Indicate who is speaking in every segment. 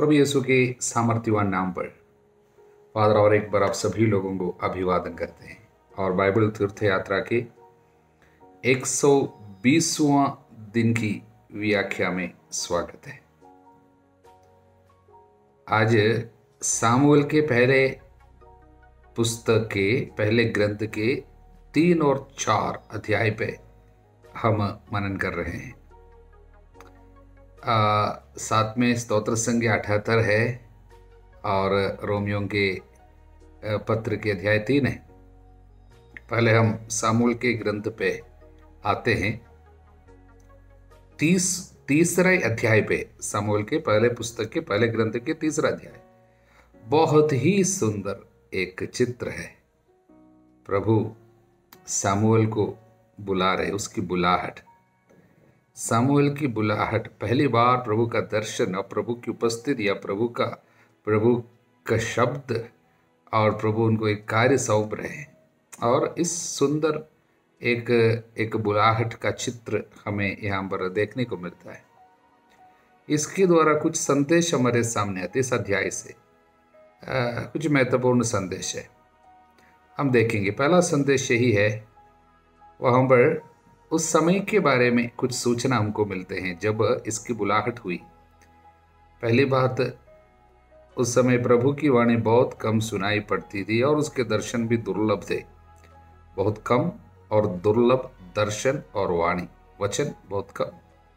Speaker 1: प्रभु यीशु के सामर्थ्यवान नाम पर फादर और एक बार आप सभी लोगों को अभिवादन करते हैं और बाइबल तीर्थ यात्रा के 120वां दिन की व्याख्या में स्वागत है। आज सामुएल के पहले पुस्तक के पहले ग्रंथ के 3 और 4 अध्याय पे हम मनन कर रहे हैं। साथ में स्तोत्र संख्या 78 है और रोमियों के पत्र के अध्याय 3 है। पहले हम सामुएल के ग्रंथ पे आते हैं। तीसरे अध्याय पे, सामुएल के पहले पुस्तक के पहले ग्रंथ के तीसरा अध्याय बहुत ही सुंदर एक चित्र है। प्रभु सामुएल को बुला रहे, उसकी बुलाहट, सामुएल की बुलाहट, पहली बार प्रभु का दर्शन और प्रभु की उपस्थिति या प्रभु का शब्द और प्रभु उनको एक कार्य सौंप रहे हैं और इस सुंदर एक बुलाहट का चित्र हमें यहाँ पर देखने को मिलता है। इसके द्वारा कुछ संदेश हमारे सामने आते, इस अध्याय से कुछ महत्वपूर्ण संदेश है, हम देखेंगे। पहला संदेश यही है, वहाँ पर उस समय के बारे में कुछ सूचना हमको मिलते हैं जब इसकी बुलाहट हुई। पहली बात, उस समय प्रभु की वाणी बहुत कम सुनाई पड़ती थी और उसके दर्शन भी दुर्लभ थे। बहुत कम और दुर्लभ दर्शन और वाणी, वचन बहुत कम,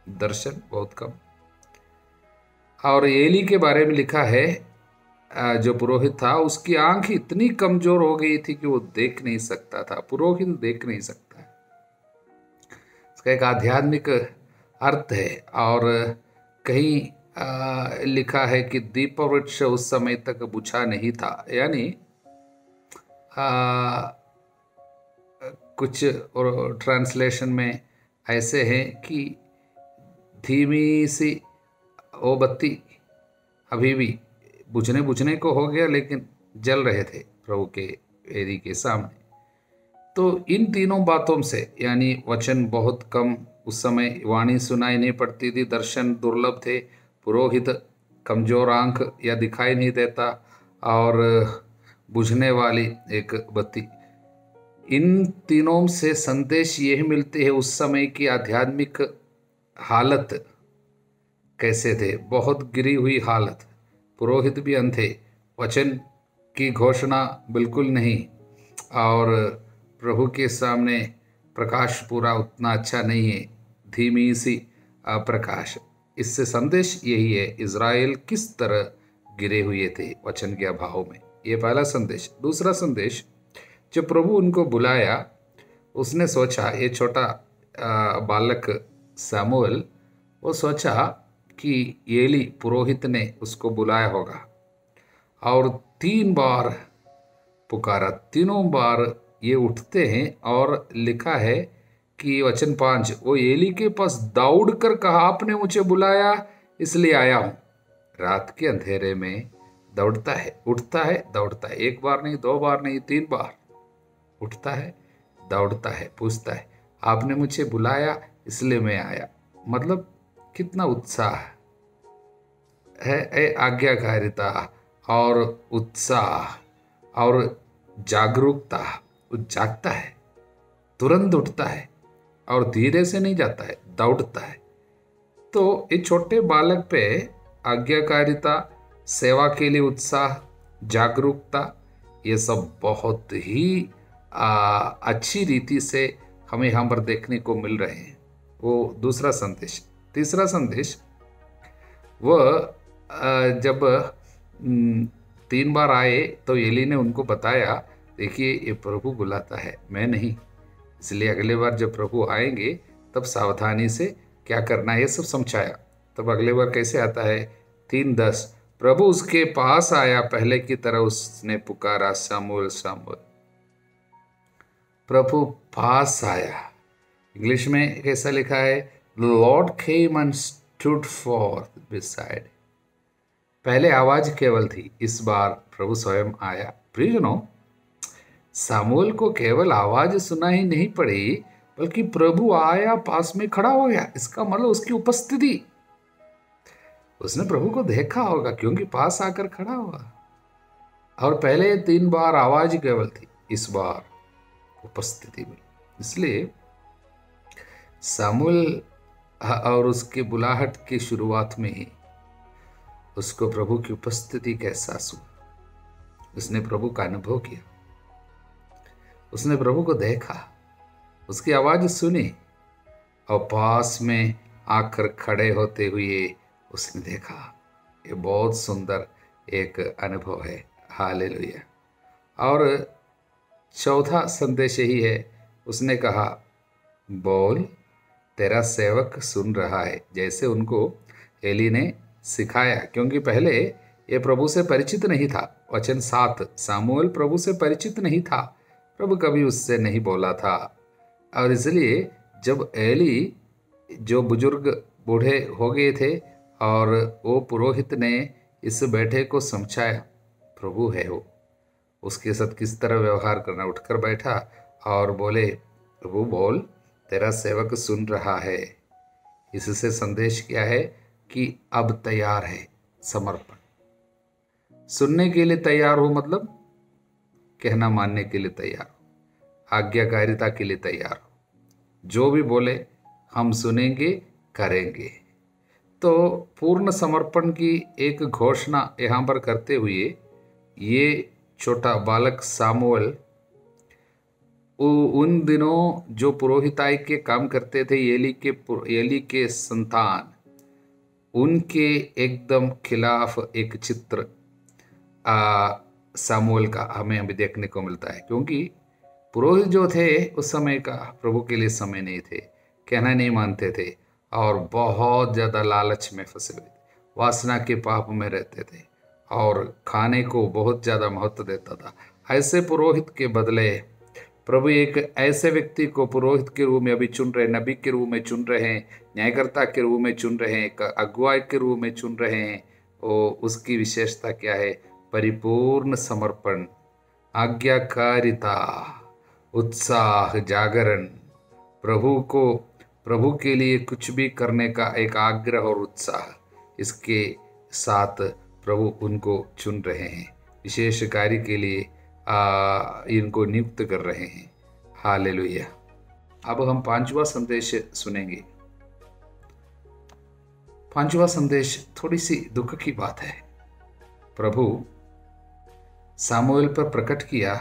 Speaker 1: दर्शन बहुत कम। और एली के बारे में लिखा है, जो पुरोहित था, उसकी आंख इतनी कमजोर हो गई थी कि वो देख नहीं सकता था। पुरोहित देख नहीं सकता, इसका एक आध्यात्मिक अर्थ है। और कहीं लिखा है कि दीपवृक्ष उस समय तक बुझा नहीं था, यानी कुछ और ट्रांसलेशन में ऐसे हैं कि धीमी सी वो बत्ती अभी भी बुझने को हो गया, लेकिन जल रहे थे प्रभु के वेदी के सामने। तो इन तीनों बातों से, यानी वचन बहुत कम, उस समय वाणी सुनाई नहीं पड़ती थी, दर्शन दुर्लभ थे, पुरोहित कमजोर आंख या दिखाई नहीं देता, और बुझने वाली एक बत्ती, इन तीनों से संदेश यही मिलते हैं उस समय की आध्यात्मिक हालत कैसे थे। बहुत गिरी हुई हालत, पुरोहित भी अंधे, वचन की घोषणा बिल्कुल नहीं, और प्रभु के सामने प्रकाश पूरा उतना अच्छा नहीं है, धीमी सी प्रकाश। इससे संदेश यही है, इज़राइल किस तरह गिरे हुए थे वचन के अभाव में। ये पहला संदेश। दूसरा संदेश, जब प्रभु उनको बुलाया, उसने सोचा, ये छोटा बालक सामुएल, वो सोचा कि एली पुरोहित ने उसको बुलाया होगा, और 3 बार पुकारा। तीनों बार ये उठते हैं और लिखा है कि वचन 5, वो एली के पास दौड़ कर कहा, आपने मुझे बुलाया इसलिए आया हूँ। रात के अंधेरे में दौड़ता है, उठता है, दौड़ता है, 1 बार नहीं, 2 बार नहीं, 3 बार उठता है, दौड़ता है, पूछता है, आपने मुझे बुलाया इसलिए मैं आया। मतलब कितना उत्साह है, आज्ञाकारिता और उत्साह और जागरूकता। वो जागता है, तुरंत उठता है और धीरे से नहीं जाता है, दौड़ता है। तो इस छोटे बालक पे आज्ञाकारिता, सेवा के लिए उत्साह, जागरूकता, ये सब बहुत ही अच्छी रीति से हमें यहाँ पर देखने को मिल रहे हैं। वो दूसरा संदेश। तीसरा संदेश, वह जब 3 बार आए तो एली ने उनको बताया, देखिए ये प्रभु बुलाता है, मैं नहीं, इसलिए अगले बार जब प्रभु आएंगे तब सावधानी से क्या करना है, ये सब समझाया। तब अगले बार कैसे आता है, 3:10, प्रभु उसके पास आया, पहले की तरह उसने पुकारा, सामुएल सामुएल। प्रभु पास आया। इंग्लिश में कैसा लिखा है, Lord came and stood for beside. पहले आवाज केवल थी, इस बार प्रभु स्वयं आया। प्रियजनों, सामुएल को केवल आवाज सुनाई नहीं पड़ी, बल्कि प्रभु आया, पास में खड़ा हो गया। इसका मतलब उसकी उपस्थिति, उसने प्रभु को देखा होगा क्योंकि पास आकर खड़ा हुआ, और पहले 3 बार आवाज केवल थी, इस बार उपस्थिति में। इसलिए सामुएल और उसके बुलाहट की शुरुआत में ही उसको प्रभु की उपस्थिति का एहसास हुआ। उसने प्रभु का अनुभव किया, उसने प्रभु को देखा, उसकी आवाज सुनी, और पास में आकर खड़े होते हुए उसने देखा। ये बहुत सुंदर एक अनुभव है। हालेलुया। और चौथा संदेश यही है, उसने कहा, बोल, तेरा सेवक सुन रहा है। जैसे उनको एली ने सिखाया, क्योंकि पहले ये प्रभु से परिचित नहीं था। वचन 7, सामुएल प्रभु से परिचित नहीं था, प्रभु कभी उससे नहीं बोला था। और इसलिए जब एली जो बुजुर्ग बूढ़े हो गए थे और वो पुरोहित ने इस बेटे को समझाया, प्रभु है वो, उसके साथ किस तरह व्यवहार करना, उठकर बैठा और बोले, प्रभु बोल, तेरा सेवक सुन रहा है। इससे संदेश क्या है कि अब तैयार है समर्पण। सुनने के लिए तैयार हो, मतलब कहना मानने के लिए तैयार हो, आज्ञाकारिता के लिए तैयार हो। जो भी बोले हम सुनेंगे, करेंगे। तो पूर्ण समर्पण की एक घोषणा यहाँ पर करते हुए ये छोटा बालक सामुएल उन दिनों जो पुरोहिताई के काम करते थे, एली के संतान, उनके एकदम खिलाफ एक चित्र सामुएल का हमें अभी देखने को मिलता है। क्योंकि पुरोहित जो थे उस समय का प्रभु के लिए समय नहीं थे, कहना नहीं मानते थे, और बहुत ज़्यादा लालच में फंसे हुए थे, वासना के पाप में रहते थे, और खाने को बहुत ज़्यादा महत्व देता था। ऐसे पुरोहित के बदले प्रभु एक ऐसे व्यक्ति को पुरोहित के रूप में अभी चुन रहे, नबी के रूप में चुन रहे हैं, न्यायकर्ता के रूप में चुन रहे हैं, अगुवाई के रूप में चुन रहे हैं। उसकी विशेषता क्या है? परिपूर्ण समर्पण, आज्ञाकारिता, उत्साह, जागरण, प्रभु के लिए कुछ भी करने का एक आग्रह और उत्साह, इसके साथ प्रभु उनको चुन रहे हैं, विशेष कार्य के लिए इनको नियुक्त कर रहे हैं। हालेलुया। अब हम 5वां संदेश सुनेंगे। 5वां संदेश थोड़ी सी दुख की बात है। प्रभु सामुएल पर प्रकट किया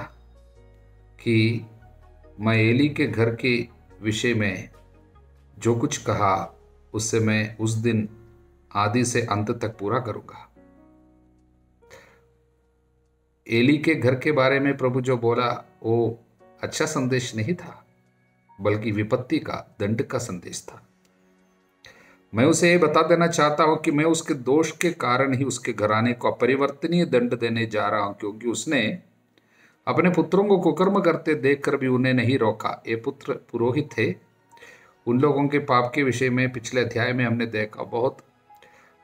Speaker 1: कि मैं एली के घर के विषय में जो कुछ कहा उससे मैं उस दिन आदि से अंत तक पूरा करूंगा। एली के घर के बारे में प्रभु जो बोला वो अच्छा संदेश नहीं था, बल्कि विपत्ति का, दंड का संदेश था। मैं उसे ये बता देना चाहता हूं कि मैं उसके दोष के कारण ही उसके घराने को अपरिवर्तनीय दंड देने जा रहा हूं, क्योंकि उसने अपने पुत्रों को कुकर्म करते देखकर भी उन्हें नहीं रोका। ये पुत्र पुरोहित थे। उन लोगों के पाप के विषय में पिछले अध्याय में हमने देखा, बहुत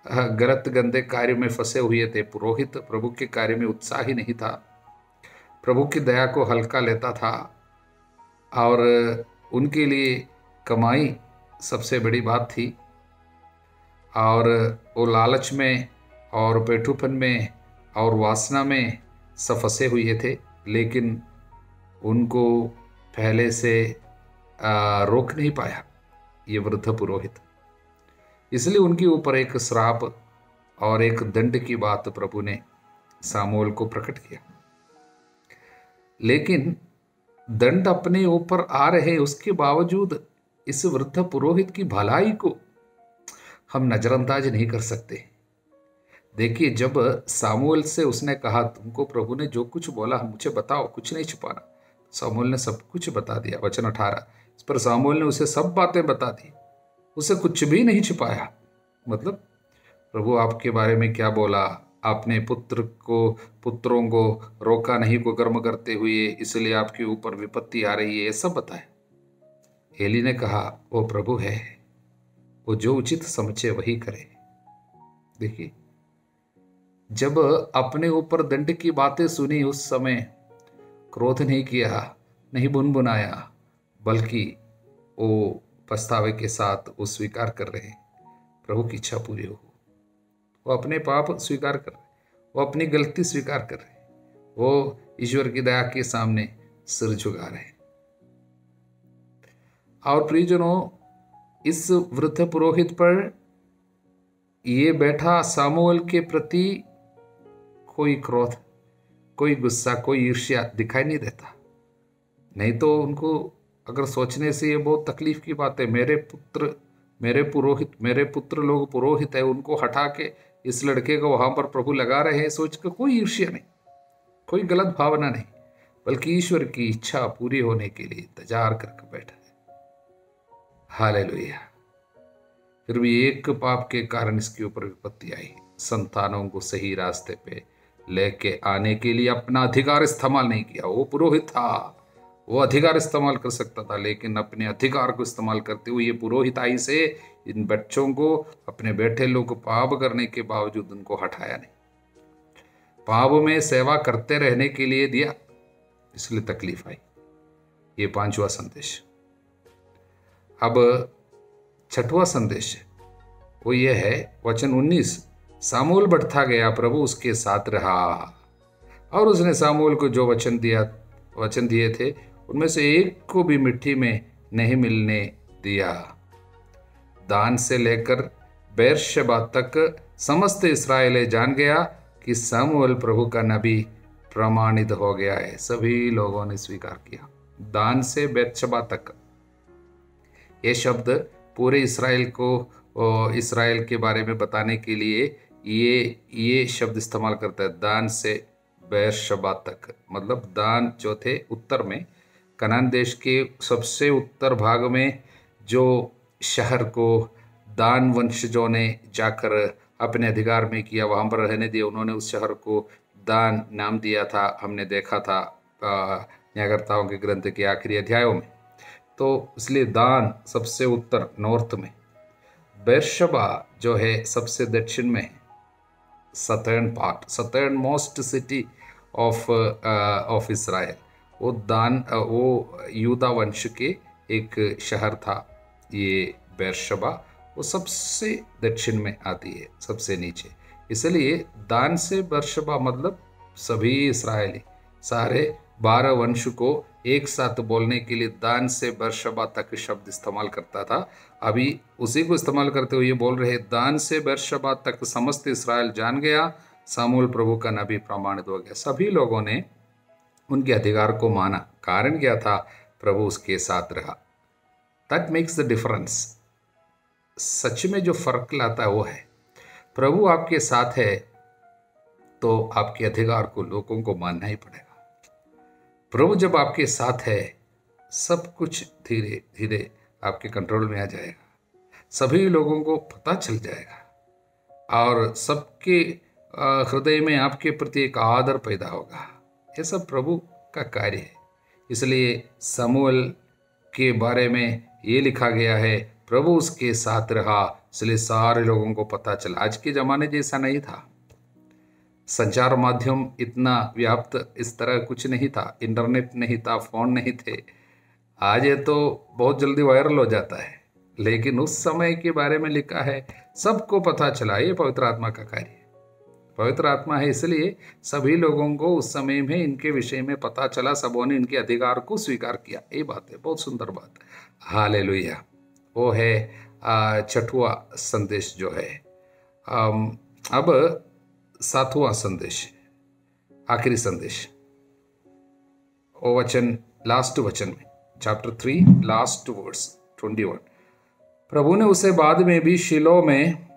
Speaker 1: गलत गंदे कार्य में फंसे हुए थे। पुरोहित प्रभु के कार्य में उत्साही नहीं था, प्रभु की दया को हल्का लेता था, और उनके लिए कमाई सबसे बड़ी बात थी, और वो लालच में और पेटूपन में और वासना में सब फंसे हुए थे। लेकिन उनको पहले से रोक नहीं पाया ये वृद्ध पुरोहित, इसलिए उनके ऊपर एक श्राप और एक दंड की बात प्रभु ने सामुएल को प्रकट किया। लेकिन दंड अपने ऊपर आ रहे, उसके बावजूद इस वृद्ध पुरोहित की भलाई को हम नजरअंदाज नहीं कर सकते। देखिए, जब सामुएल से उसने कहा, तुमको प्रभु ने जो कुछ बोला मुझे बताओ, कुछ नहीं छुपाना, सामुएल ने सब कुछ बता दिया। वचन 18, इस पर सामुएल ने उसे सब बातें बता दी, उसे कुछ भी नहीं छुपाया। मतलब प्रभु आपके बारे में क्या बोला, आपने पुत्रों को रोका नहीं कुकर्म करते हुए, इसलिए आपके ऊपर विपत्ति आ रही है, ये सब बताया। एली ने कहा, वो प्रभु है, वो जो उचित समझे वही करे। देखिए, जब अपने ऊपर दंड की बातें सुनी, उस समय क्रोध नहीं किया, नहीं बुनबुनाया, बल्कि वो पछतावे के साथ वो स्वीकार कर रहे, प्रभु की इच्छा पूरी हो। वो अपने पाप स्वीकार कर रहे, वो अपनी गलती स्वीकार कर रहे, वो ईश्वर की दया के सामने सिर झुका रहे। और प्रियजनों, इस वृद्ध पुरोहित पर ये बैठा सामुएल के प्रति कोई क्रोध, कोई गुस्सा, कोई ईर्ष्या दिखाई नहीं देता। नहीं तो उनको अगर सोचने से ये बहुत तकलीफ की बात है, मेरे पुत्र, मेरे पुरोहित, मेरे पुत्र लोग पुरोहित है, उनको हटा के इस लड़के को वहां पर प्रभु लगा रहे हैं, सोच कर कोई ईर्ष्या नहीं, कोई गलत भावना नहीं, बल्कि ईश्वर की इच्छा पूरी होने के लिए इंतजार करके बैठा है। हालेलुया। फिर भी एक पाप के कारण इसके ऊपर विपत्ति आई। संतानों को सही रास्ते पे लेके आने के लिए अपना अधिकार इस्तेमाल नहीं किया। वो पुरोहित था, वो अधिकार इस्तेमाल कर सकता था, लेकिन अपने अधिकार को इस्तेमाल करते हुए ये पुरोहिताई से इन बच्चों को, अपने बेटे लोग को पाप करने के बावजूद उनको हटाया नहीं, पाप में सेवा करते रहने के लिए दिया, इसलिए तकलीफ आई। ये 5वां संदेश। अब 6वां संदेश वो ये है, वचन 19, सामुएल बढ़ता गया, प्रभु उसके साथ रहा और उसने सामुएल को जो वचन दिए थे उनमें से एक को भी मिट्टी में नहीं मिलने दिया। दान से लेकर बेरशेबा तक समस्त इस्राएल जान गया कि सामुएल प्रभु का नबी प्रमाणित हो गया है। सभी लोगों ने स्वीकार किया। दान से बेरशेबा तक, ये शब्द पूरे इस्राएल के बारे में बताने के लिए ये शब्द इस्तेमाल करता है। दान से बेरशेबा तक मतलब दान जो थे उत्तर में, कनान देश के सबसे उत्तर भाग में जो शहर को दान वंशजों ने जाकर अपने अधिकार में किया, वहाँ पर रहने दिया। उन्होंने उस शहर को दान नाम दिया था, हमने देखा था न्यायकर्ताओं के ग्रंथ के आखिरी अध्यायों में। तो इसलिए दान सबसे उत्तर नॉर्थ में, बेरशेबा जो है सबसे दक्षिण में है, southern most city of Israel. वो यूदा वंश के एक शहर था ये बेरशेबा, वो सबसे दक्षिण में आती है, सबसे नीचे। इसलिए दान से बेरशेबा मतलब सभी इस्राएली, सारे 12 वंश को एक साथ बोलने के लिए दान से बेरशेबा तक शब्द इस्तेमाल करता था। अभी उसी को इस्तेमाल करते हुए ये बोल रहे, दान से बेरशेबा तक समस्त इस्राएल जान गया, सामुएल प्रभु का नबी प्रमाणित हो गया। सभी लोगों ने उनके अधिकार को माना। कारण क्या था? प्रभु उसके साथ रहा। That makes the difference. सच में जो फर्क लाता है वो है, प्रभु आपके साथ है तो आपके अधिकार को लोगों को मानना ही पड़ेगा। प्रभु जब आपके साथ है, सब कुछ धीरे धीरे आपके कंट्रोल में आ जाएगा, सभी लोगों को पता चल जाएगा और सबके हृदय में आपके प्रति एक आदर पैदा होगा। ये सब प्रभु का कार्य है। इसलिए सामुएल के बारे में ये लिखा गया है, प्रभु उसके साथ रहा, इसलिए सारे लोगों को पता चला। आज के ज़माने जैसा नहीं था, संचार माध्यम इतना व्याप्त इस तरह कुछ नहीं था, इंटरनेट नहीं था, फ़ोन नहीं थे। आज ये तो बहुत जल्दी वायरल हो जाता है, लेकिन उस समय के बारे में लिखा है, सबको पता चला। ये पवित्र आत्मा का कार्य है, पवित्र आत्मा है, इसलिए सभी लोगों को उस समय में इनके विषय में पता चला, सबों ने इनके अधिकार को स्वीकार किया। ये बात है, बहुत सुंदर बात। हालेलुया। वो है 6वां संदेश जो है। अब 7वां संदेश, आखिरी संदेश, वो वचन लास्ट वचन में, चैप्टर 3 लास्ट वर्स 21। प्रभु ने उसे बाद में भी शीलो में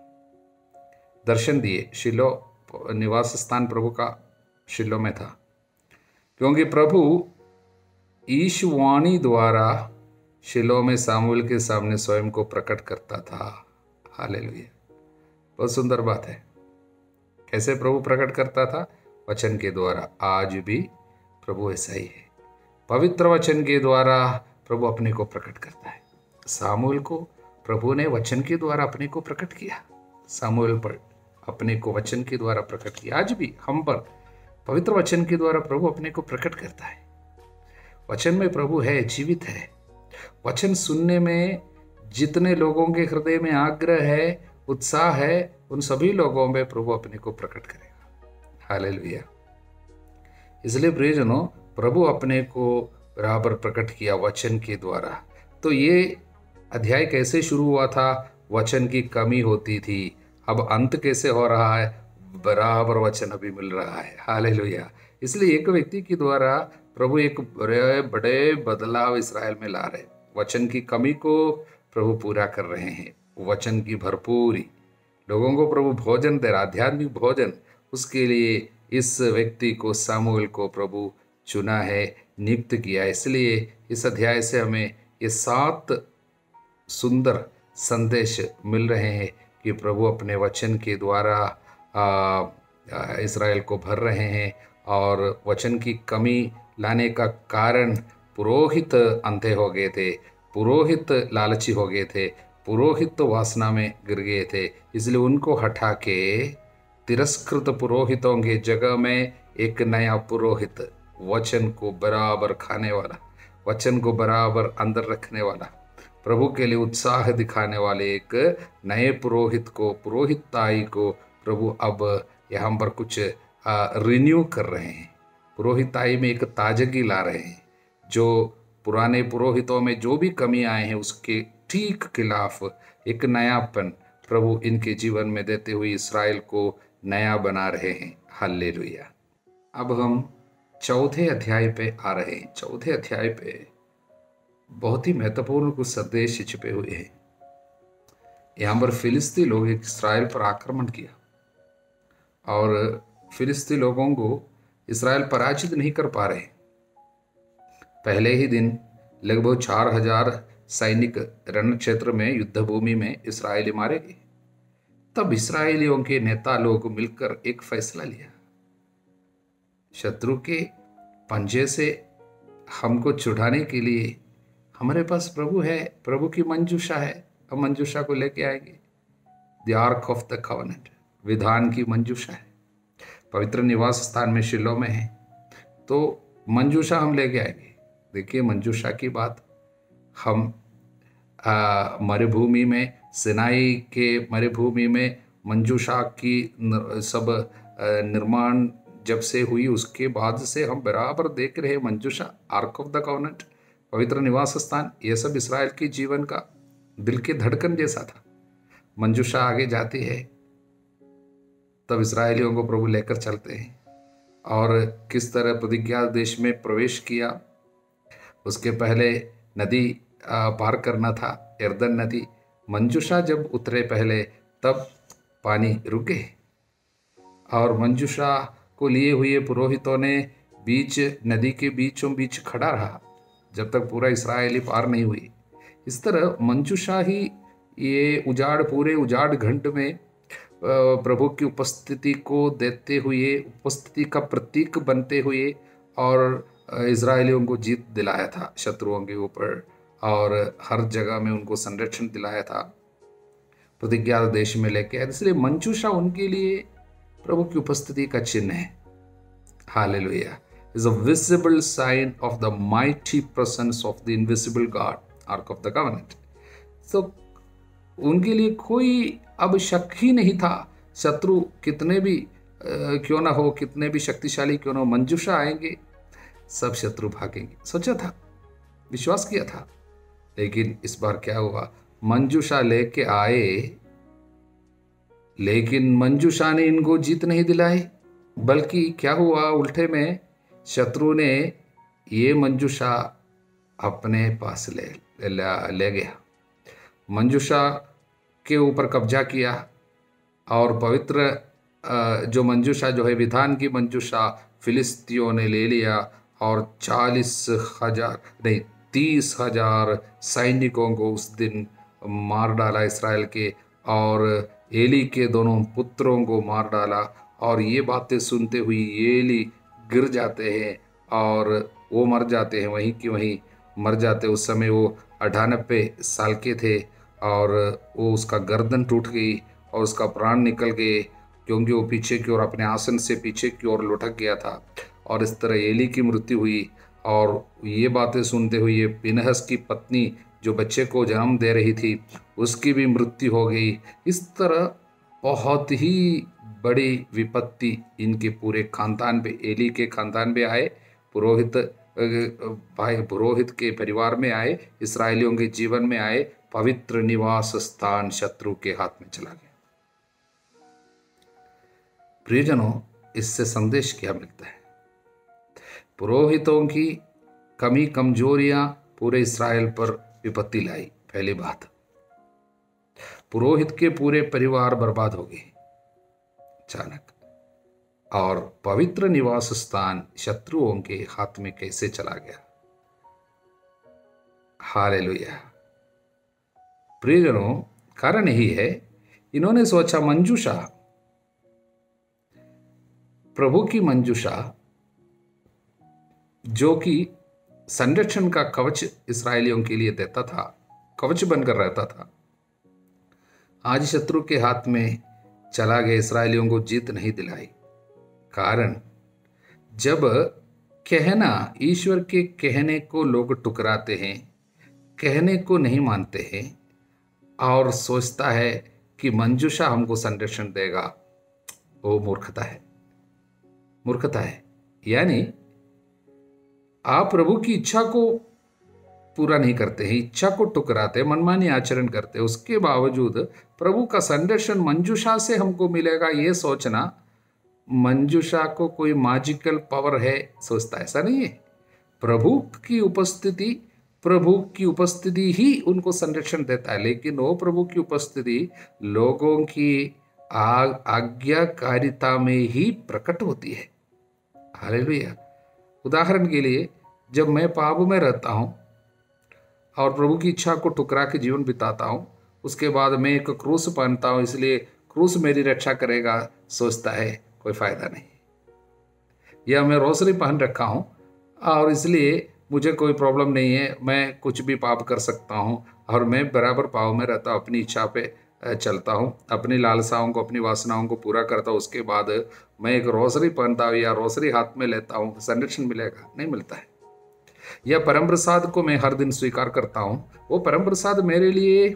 Speaker 1: दर्शन दिए। शीलो निवास स्थान प्रभु का शीलो में था, क्योंकि प्रभु ईशवाणी द्वारा शीलो में सामुएल के सामने स्वयं को प्रकट करता था। हालेलुया। बहुत सुंदर बात है। कैसे प्रभु प्रकट करता था? वचन के द्वारा। आज भी प्रभु ऐसा ही है, पवित्र वचन के द्वारा प्रभु अपने को प्रकट करता है। सामुएल को प्रभु ने वचन के द्वारा अपने को प्रकट किया, सामुएल पर अपने को वचन के द्वारा प्रकट किया। आज भी हम पर पवित्र वचन के द्वारा प्रभु अपने को प्रकट करता है। वचन में प्रभु है, जीवित है। वचन सुनने में जितने लोगों के हृदय में आग्रह है, उत्साह है उन सभी लोगों में प्रभु अपने को प्रकट करेगा। हालेलुया। इसलिए प्रियजनों, प्रभु अपने को बराबर प्रकट किया वचन के द्वारा। तो ये अध्याय कैसे शुरू हुआ था? वचन की कमी होती थी। अब अंत कैसे हो रहा है? बराबर वचन अभी मिल रहा है। हालेलुया। इसलिए एक व्यक्ति के द्वारा प्रभु एक बड़े बड़े बदलाव इसराइल में ला रहे। वचन की कमी को प्रभु पूरा कर रहे हैं। वचन की भरपूरी, लोगों को प्रभु भोजन दे रहा, आध्यात्मिक भोजन। उसके लिए इस व्यक्ति को, सामुएल को प्रभु चुना है, नियुक्त किया। इसलिए इस अध्याय से हमें ये 7 सुंदर संदेश मिल रहे हैं कि प्रभु अपने वचन के द्वारा इस्राएल को भर रहे हैं। और वचन की कमी लाने का कारण पुरोहित अंधे हो गए थे, पुरोहित लालची हो गए थे, पुरोहित वासना में गिर गए थे। इसलिए उनको हटा के तिरस्कृत पुरोहितों के जगह में एक नया पुरोहित, वचन को बराबर खाने वाला, वचन को बराबर अंदर रखने वाला, प्रभु के लिए उत्साह दिखाने वाले एक नए पुरोहित को, पुरोहिताई को प्रभु अब यहाँ पर कुछ रिन्यू कर रहे हैं। पुरोहिताई में एक ताजगी ला रहे हैं। जो पुराने पुरोहितों में जो भी कमी आए हैं उसके ठीक खिलाफ एक नयापन प्रभु इनके जीवन में देते हुए इस्राएल को नया बना रहे हैं। हालेलुया। अब हम 4 अध्याय पे आ रहे हैं। 4 अध्याय पे बहुत ही महत्वपूर्ण कुछ संदेश छिपे हुए हैं। यहाँ पर फिलिस्ती लोग इस्राएल पर आक्रमण किया और फिलिस्ती लोगों को इस्राएल पराजित नहीं कर पा रहे। पहले ही दिन लगभग 4000 सैनिक रण क्षेत्र में, युद्ध भूमि में इस्राएली मारे गए। तब इस्राएलियों के नेता लोग मिलकर एक फैसला लिया, शत्रु के पंजे से हमको छुड़ाने के लिए हमारे पास प्रभु है, प्रभु की मंजूषा है, हम मंजूषा को लेके आएंगे। The arc of the covenant, विधान की मंजूषा है, पवित्र निवास स्थान में शिलो में है, तो मंजूषा हम लेके आएंगे। देखिए मंजूषा की बात, हम मरुभूमि में, सिनाई के मरुभूमि में मंजूषा की सब निर्माण जब से हुई उसके बाद से हम बराबर देख रहे हैं मंजूषा, आर्क ऑफ द कवनेंट, पवित्र निवास स्थान, ये सब इस्राएल के जीवन का दिल के धड़कन जैसा था। मंजूषा आगे जाती है तब इस्राएलियों को प्रभु लेकर चलते हैं। और किस तरह प्रतिज्ञा देश में प्रवेश किया, उसके पहले नदी पार करना था, यरदन नदी। मंजूषा जब उतरे पहले तब पानी रुके और मंजूषा को लिए हुए पुरोहितों ने बीच नदी के बीचों बीच खड़ा रहा जब तक पूरा इस्राएली पार नहीं हुई। इस तरह मंजूषा ही ये उजाड़, पूरे उजाड़ घंट में प्रभु की उपस्थिति को देते हुए, उपस्थिति का प्रतीक बनते हुए और इजरायलियों को जीत दिलाया था शत्रुओं के ऊपर, और हर जगह में उनको संरक्षण दिलाया था, प्रतिज्ञा देश में लेके आया। इसलिए मंजूषा उनके लिए प्रभु की उपस्थिति का चिन्ह है। Hallelujah. is a visible sign of the mighty presence of the invisible God, Ark of the Covenant. तो उनके लिए कोई अब शक ही नहीं था, शत्रु कितने भी क्यों ना हो, कितने भी शक्तिशाली क्यों ना हो, मंजूषा आएंगे सब शत्रु भागेंगे। सोचा था, विश्वास किया था। लेकिन इस बार क्या हुआ, मंजूषा लेके आए लेकिन मंजूषा ने इनको जीत नहीं दिलाई, बल्कि क्या हुआ, उल्टे में शत्रु ने ये मंजूषा अपने पास ले गया, मंजूषा के ऊपर कब्जा किया। और पवित्र जो मंजूषा जो है, विधान की मंजूषा फिलिस्तियों ने ले लिया और 40,000 नहीं 30,000 सैनिकों को उस दिन मार डाला इस्राएल के, और एली के दोनों पुत्रों को मार डाला। और ये बातें सुनते हुए एली गिर जाते हैं और वो मर जाते हैं, वहीं की वहीं मर जाते। उस समय वो 98 साल के थे और वो उसका गर्दन टूट गई और उसका प्राण निकल गए, क्योंकि वो पीछे की ओर, अपने आसन से पीछे की ओर लुढ़क गया था। और इस तरह एली की मृत्यु हुई। और ये बातें सुनते हुए फिनहस की पत्नी जो बच्चे को जन्म दे रही थी उसकी भी मृत्यु हो गई। इस तरह बहुत ही बड़ी विपत्ति इनके पूरे खानदान पे, एली के खानदान पे आए, पुरोहित भाई पुरोहित के परिवार में आए, इस्राएलियों के जीवन में आए। पवित्र निवास स्थान शत्रु के हाथ में चला गया। प्रियजनों, इससे संदेश क्या मिलता है? पुरोहितों की कमी कमजोरियां पूरे इस्राएल पर विपत्ति लाई। पहली बात, पुरोहित के पूरे परिवार बर्बाद हो गए अचानक। और पवित्र निवास स्थान शत्रुओं के हाथ में कैसे चला गया। हालेलुया। प्रियजनों, कारण यही है, इन्होंने सोचा मंजूषा, प्रभु की मंजूषा जो कि संरक्षण का कवच इसराइलियों के लिए देता था, कवच बनकर रहता था, आज शत्रु के हाथ में चला गया। इसराइलियों को जीत नहीं दिलाई। कारण जब कहना, ईश्वर के कहने को लोग टुकराते हैं, कहने को नहीं मानते हैं और सोचता है कि मंजूषा हमको संरक्षण देगा, वो मूर्खता है। मूर्खता है यानी आप प्रभु की इच्छा को पूरा नहीं करते हैं, इच्छा को टुकराते, मनमानी आचरण करते, उसके बावजूद प्रभु का संरक्षण मंजूषा से हमको मिलेगा, ये सोचना मंजूषा को कोई मैजिकल पावर है सोचता, ऐसा नहीं है। प्रभु की उपस्थिति ही उनको संरक्षण देता है। लेकिन वो प्रभु की उपस्थिति लोगों की आज्ञाकारिता में ही प्रकट होती है। हालेलुया। उदाहरण के लिए, जब मैं पाप में रहता हूँ और प्रभु की इच्छा को टुकरा के जीवन बिताता हूँ, उसके बाद मैं एक क्रूस पहनता हूँ, इसलिए क्रूस मेरी रक्षा करेगा, सोचता है कोई फायदा नहीं। या मैं रोसरी पहन रखा हूँ और इसलिए मुझे कोई प्रॉब्लम नहीं है, मैं कुछ भी पाप कर सकता हूँ और मैं बराबर पाप में रहता हूँ, अपनी इच्छा पे चलता हूँ, अपनी लालसाओं को, अपनी वासनाओं को पूरा करता हूँ। उसके बाद मैं एक रोसरी पहनता हूँ या रोसरी हाथ में लेता हूँ, संरक्षण मिलेगा? नहीं मिलता है। या परम प्रसाद को मैं हर दिन स्वीकार करता हूँ, वो परम प्रसाद मेरे लिए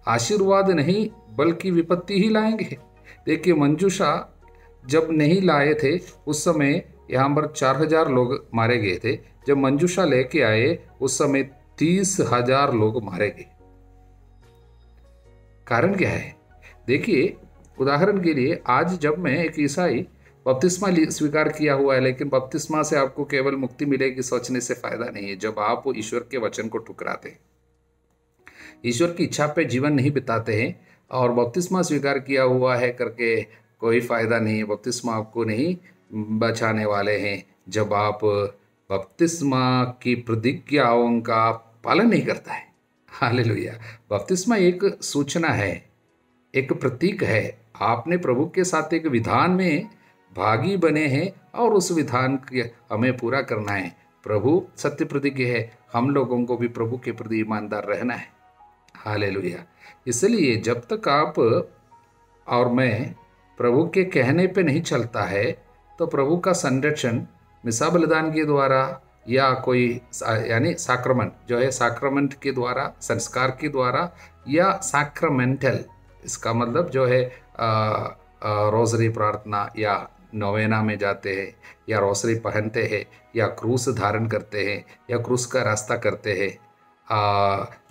Speaker 1: आशीर्वाद नहीं बल्कि विपत्ति ही लाएंगे। देखिए, मंजूषा जब नहीं लाए थे उस समय यहाँ पर 4000 लोग मारे गए थे। जब मंजूषा लेके आए उस समय 30,000 लोग मारे गए। कारण क्या है? देखिए, उदाहरण के लिए आज जब मैं एक ईसाई बपतिस्मा स्वीकार किया हुआ है, लेकिन बपतिस्मा से आपको केवल मुक्ति मिलेगी सोचने से फायदा नहीं है। जब आप ईश्वर के वचन को ठुकराते हैं, ईश्वर की इच्छा पे जीवन नहीं बिताते हैं और बपतिस्मा स्वीकार किया हुआ है करके कोई फायदा नहीं है। बपतिस्मा आपको नहीं बचाने वाले हैं जब आप बपतिस्मा की प्रतिज्ञाओं का पालन नहीं करता है। हालेलुया। बपतिस्मा एक सूचना है, एक प्रतीक है। आपने प्रभु के साथ एक विधान में भागी बने हैं और उस विधान के हमें पूरा करना है। प्रभु सत्य प्रतिज्ञ है, हम लोगों को भी प्रभु के प्रति ईमानदार रहना है। हालेलुया। इसलिए जब तक आप और मैं प्रभु के कहने पे नहीं चलता है तो प्रभु का संरक्षण मिसा बलिदान के द्वारा या कोई यानी सैक्रमेंट जो है, सैक्रमेंट के द्वारा, संस्कार के द्वारा या सैक्रमेंटल, इसका मतलब जो है रोजरी प्रार्थना या नोवेना में जाते हैं या रोसरी पहनते हैं या क्रूस धारण करते हैं या क्रूस का रास्ता करते हैं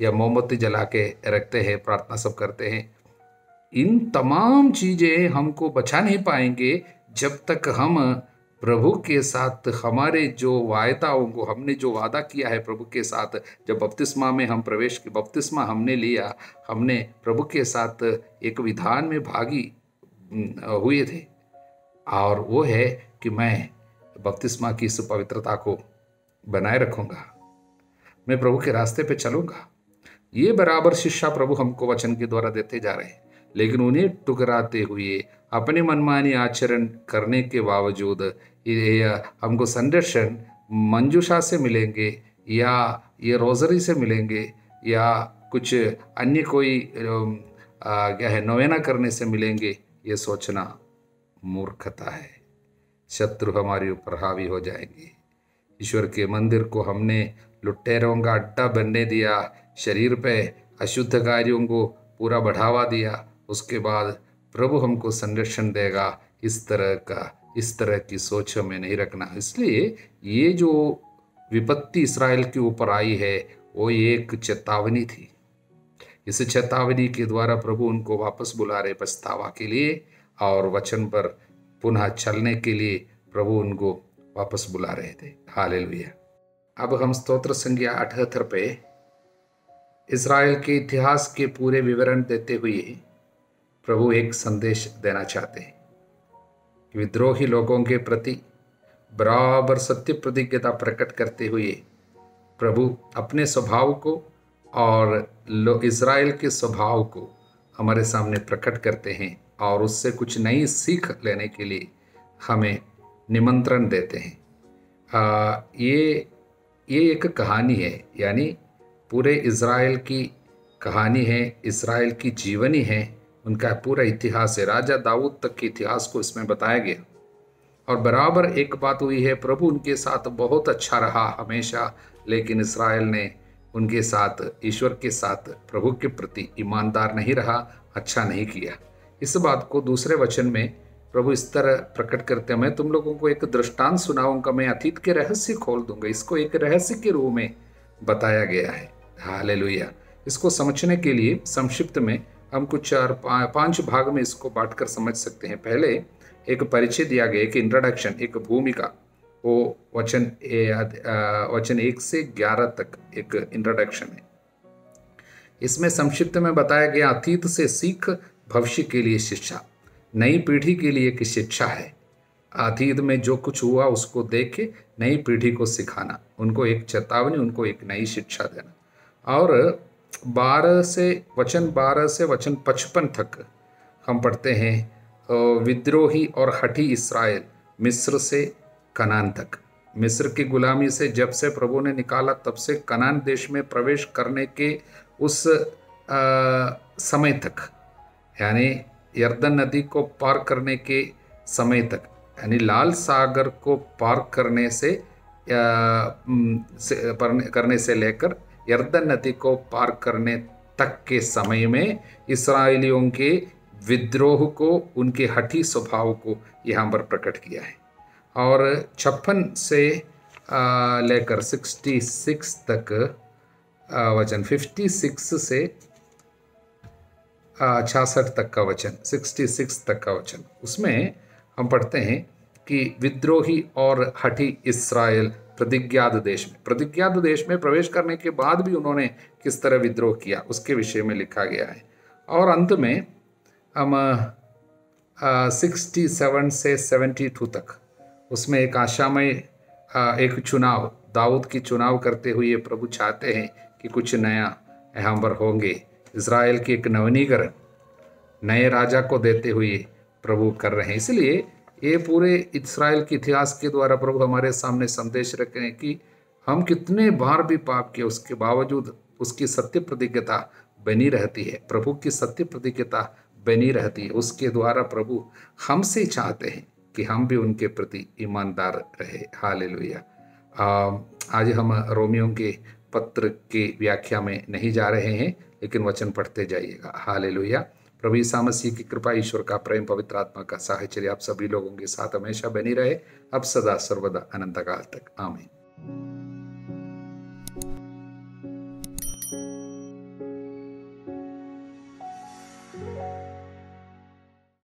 Speaker 1: या मोमबत्ती जला के रखते हैं, प्रार्थना सब करते हैं। इन तमाम चीज़ें हमको बचा नहीं पाएंगे जब तक हम प्रभु के साथ हमारे जो वायदाओं को, हमने जो वादा किया है प्रभु के साथ, जब बपतिस्मा में हम प्रवेश की बपतिस्मा हमने लिया, हमने प्रभु के साथ एक विधान में भागी हुए थे और वो है कि मैं बपतिस्मा की इस पवित्रता को बनाए रखूँगा, मैं प्रभु के रास्ते पे चलूँगा। ये बराबर शिक्षा प्रभु हमको वचन के द्वारा देते जा रहे हैं। लेकिन उन्हें टुकराते हुए अपने मनमानी आचरण करने के बावजूद हमको संरक्षण मंजूषा से मिलेंगे या ये रोजरी से मिलेंगे या कुछ अन्य कोई क्या है नोवेना करने से मिलेंगे, ये सोचना मूर्खता है। शत्रु हमारे ऊपर हावी हो जाएंगे। ईश्वर के मंदिर को हमने लुटेरों का अड्डा बनने दिया, शरीर पे अशुद्ध कार्यों को पूरा बढ़ावा दिया, उसके बाद प्रभु हमको संरक्षण देगा, इस तरह की सोच हमें नहीं रखना। इसलिए ये जो विपत्ति इस्राएल के ऊपर आई है वो एक चेतावनी थी। इस चेतावनी के द्वारा प्रभु उनको वापस बुला रहे पछतावा के लिए, और वचन पर पुनः चलने के लिए प्रभु उनको वापस बुला रहे थे। हालेलुया। अब हम स्तोत्र संज्ञा 78 पे इस्राएल के इतिहास के पूरे विवरण देते हुए प्रभु एक संदेश देना चाहते हैं। विद्रोही लोगों के प्रति बराबर सत्य प्रतिज्ञता प्रकट करते हुए प्रभु अपने स्वभाव को और इस्राएल के स्वभाव को हमारे सामने प्रकट करते हैं, और उससे कुछ नई सीख लेने के लिए हमें निमंत्रण देते हैं। ये एक कहानी है, यानी पूरे इस्राएल की कहानी है, इस्राएल की जीवनी है, उनका पूरा इतिहास है। राजा दाऊद तक के इतिहास को इसमें बताया गया। और बराबर एक बात हुई है, प्रभु उनके साथ बहुत अच्छा रहा हमेशा, लेकिन इस्राएल ने उनके साथ, ईश्वर के साथ, प्रभु के प्रति ईमानदार नहीं रहा, अच्छा नहीं किया। इस बात को दूसरे वचन में प्रभु इस तरह प्रकट करते हैं, मैं तुम लोगों को एक दृष्टांत सुनाऊंगा, मैं अतीत के रहस्य खोल दूंगा। इसको एक रहस्य के रूप में बताया गया है। हालेलुया। इसको समझने के लिए संक्षिप्त में हम कुछ 5 भाग में इसको बांटकर समझ सकते हैं। पहले एक परिचय दिया गया, एक इंट्रोडक्शन, एक भूमिका, वो वचन 1 से 11 तक एक इंट्रोडक्शन है। इसमें संक्षिप्त में बताया गया अतीत से सीख, भविष्य के लिए शिक्षा, नई पीढ़ी के लिए एक शिक्षा है। अतीत में जो कुछ हुआ उसको देख के नई पीढ़ी को सिखाना, उनको एक चेतावनी, उनको एक नई शिक्षा देना। और 12 से वचन 55 तक हम पढ़ते हैं विद्रोही और हठी इस्राएल मिस्र से कनान तक। मिस्र की गुलामी से जब से प्रभु ने निकाला तब से कनान देश में प्रवेश करने के उस समय तक, यानी यर्दन नदी को पार करने के समय तक, यानी लाल सागर को पार करने से लेकर यर्दन नदी को पार करने तक के समय में इस्राएलियों के विद्रोह को, उनके हठी स्वभाव को यहाँ पर प्रकट किया है। और 56 से लेकर 66 तक वचन, 56 से 66 तक का वचन, 66 तक का वचन, उसमें हम पढ़ते हैं कि विद्रोही और हठी इस्राएल प्रतिज्ञात देश में प्रवेश करने के बाद भी उन्होंने किस तरह विद्रोह किया, उसके विषय में लिखा गया है। और अंत में हम 67 से 72 तक, उसमें एक आशामय एक चुनाव, दाऊद की चुनाव करते हुए प्रभु चाहते हैं कि कुछ नया यहाँ पर होंगे। इज़राइल की एक नवीनीकरण नए राजा को देते हुए प्रभु कर रहे हैं। इसलिए ये पूरे इस्राएल के इतिहास के द्वारा प्रभु हमारे सामने संदेश रख रहे हैं कि हम कितने बार भी पाप किए, उसके बावजूद उसकी सत्य प्रतिज्ञता बनी रहती है। प्रभु की सत्य प्रतिज्ञता बनी रहती है। उसके द्वारा प्रभु हमसे चाहते हैं कि हम भी उनके प्रति ईमानदार रहे। हालेलुया। आज हम रोमियों के पत्र के व्याख्या में नहीं जा रहे हैं, लेकिन वचन पढ़ते जाइएगा। हालेलुया। प्रभु यीशु मसीह की कृपा, ईश्वर का प्रेम, पवित्र आत्मा का साहचर्य आप सभी लोगों के साथ हमेशा बनी रहे, अब सदा सर्वदा अनंत काल तक। आमीन।